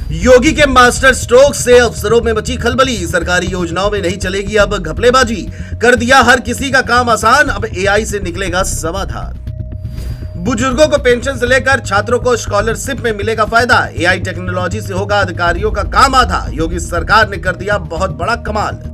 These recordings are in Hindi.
योगी के मास्टर स्ट्रोक से अफसरों में मची खलबली। सरकारी योजनाओं में नहीं चलेगी अब घपलेबाजी। कर दिया हर किसी का काम आसान, अब एआई से निकलेगा समाधान। बुजुर्गों को पेंशन से लेकर छात्रों को स्कॉलरशिप में मिलेगा फायदा। एआई टेक्नोलॉजी से होगा अधिकारियों का काम आधा। योगी सरकार ने कर दिया बहुत बड़ा कमाल।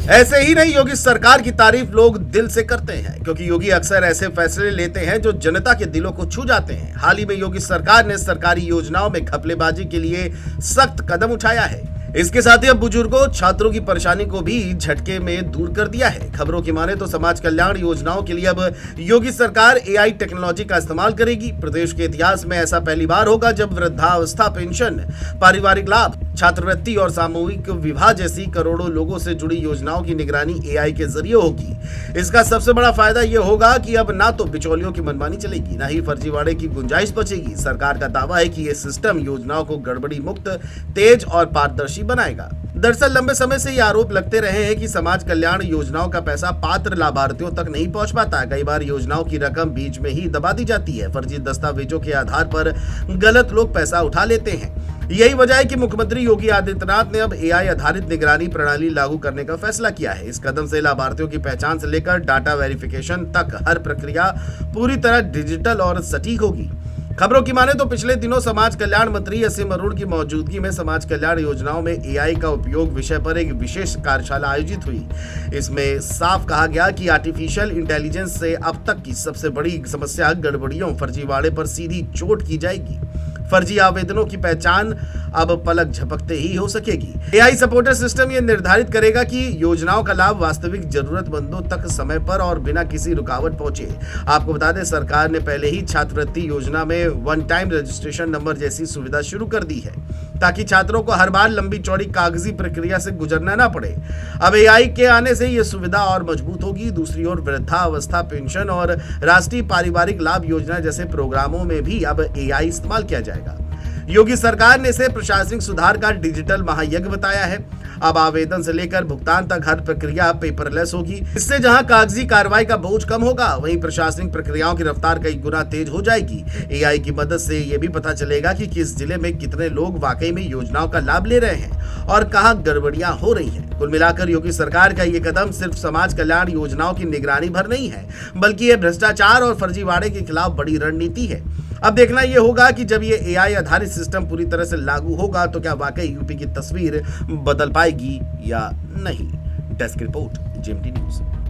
ऐसे ही नहीं, योगी सरकार की तारीफ लोग दिल से करते हैं, क्योंकि योगी अक्सर ऐसे फैसले लेते हैं जो जनता के दिलों को छू जाते हैं। हाल ही में योगी सरकार ने सरकारी योजनाओं में घपलेबाजी के लिए सख्त कदम उठाया है। इसके साथ ही अब बुजुर्गों छात्रों की परेशानी को भी झटके में दूर कर दिया है। खबरों की माने तो समाज कल्याण योजनाओं के लिए अब योगी सरकार एआई टेक्नोलॉजी का इस्तेमाल करेगी। प्रदेश के इतिहास में ऐसा पहली बार होगा जब वृद्धावस्था पेंशन, पारिवारिक लाभ, छात्रवृत्ति और सामूहिक विवाह जैसी करोड़ों लोगों से जुड़ी योजनाओं की निगरानी एआई के जरिए होगी। इसका सबसे बड़ा फायदा यह होगा कि अब ना तो बिचौलियों की मनमानी चलेगी, ना ही फर्जीवाड़े की गुंजाइश बचेगी। सरकार का दावा है कि यह सिस्टम योजनाओं को गड़बड़ी मुक्त, तेज और पारदर्शी बनाएगा। दरअसल लंबे समय से ये आरोप लगते रहे हैं कि समाज कल्याण योजनाओं का पैसा पात्र लाभार्थियों तक नहीं पहुंच पाता। कई बार योजनाओं की रकम बीच में ही दबा दी जाती है। फर्जी दस्तावेजों के आधार पर गलत लोग पैसा उठा लेते हैं। यही वजह है कि मुख्यमंत्री योगी आदित्यनाथ ने अब एआई आधारित निगरानी प्रणाली लागू करने का फैसला किया है। इस कदम से लाभार्थियों की पहचान से लेकर डाटा वेरिफिकेशन तक हर प्रक्रिया पूरी तरह डिजिटल और सटीक होगी। खबरों की माने तो पिछले दिनों समाज कल्याण मंत्री असीम अरुण की मौजूदगी में समाज कल्याण योजनाओं में एआई का उपयोग विषय पर एक विशेष कार्यशाला आयोजित हुई। इसमें साफ कहा गया कि आर्टिफिशियल इंटेलिजेंस से अब तक की सबसे बड़ी समस्या गड़बड़ियों, फर्जीवाड़े पर सीधी चोट की जाएगी। फर्जी आवेदनों की पहचान अब पलक झपकते ही हो सकेगी। एआई सपोर्टर सिस्टम ये निर्धारित करेगा कि योजनाओं का लाभ वास्तविक जरूरतमंदों तक समय पर और बिना किसी रुकावट पहुंचे। आपको बता दें, सरकार ने पहले ही छात्रवृत्ति योजना में वन टाइम रजिस्ट्रेशन नंबर जैसी सुविधा शुरू कर दी है, ताकि छात्रों को हर बार लंबी चौड़ी कागजी प्रक्रिया से गुजरना ना पड़े। अब एआई के आने से ये सुविधा और मजबूत होगी। दूसरी ओर वृद्धावस्था पेंशन और राष्ट्रीय पारिवारिक लाभ योजना जैसे प्रोग्रामों में भी अब एआई इस्तेमाल किया जाएगा। योगी सरकार ने इसे प्रशासनिक सुधार का डिजिटल महायज्ञ बताया है। अब आवेदन से लेकर भुगतान तक हर प्रक्रिया पेपरलेस होगी। इससे जहां कागजी कार्रवाई का बोझ कम होगा, वहीं प्रशासनिक प्रक्रियाओं की रफ्तार कई गुना तेज हो जाएगी। एआई की मदद से यह भी पता चलेगा कि किस जिले में कितने लोग वाकई में योजनाओं का लाभ ले रहे हैं और कहां गड़बड़ियां हो रही हैं। कुल मिलाकर योगी सरकार का ये कदम सिर्फ समाज कल्याण योजनाओं की निगरानी भर नहीं है, बल्कि यह भ्रष्टाचार और फर्जीवाड़े के खिलाफ बड़ी रणनीति है। अब देखना यह होगा कि जब ये एआई आधारित सिस्टम पूरी तरह से लागू होगा तो क्या वाकई यूपी की तस्वीर बदल पाएगी या नहीं। Desk report, JMT news.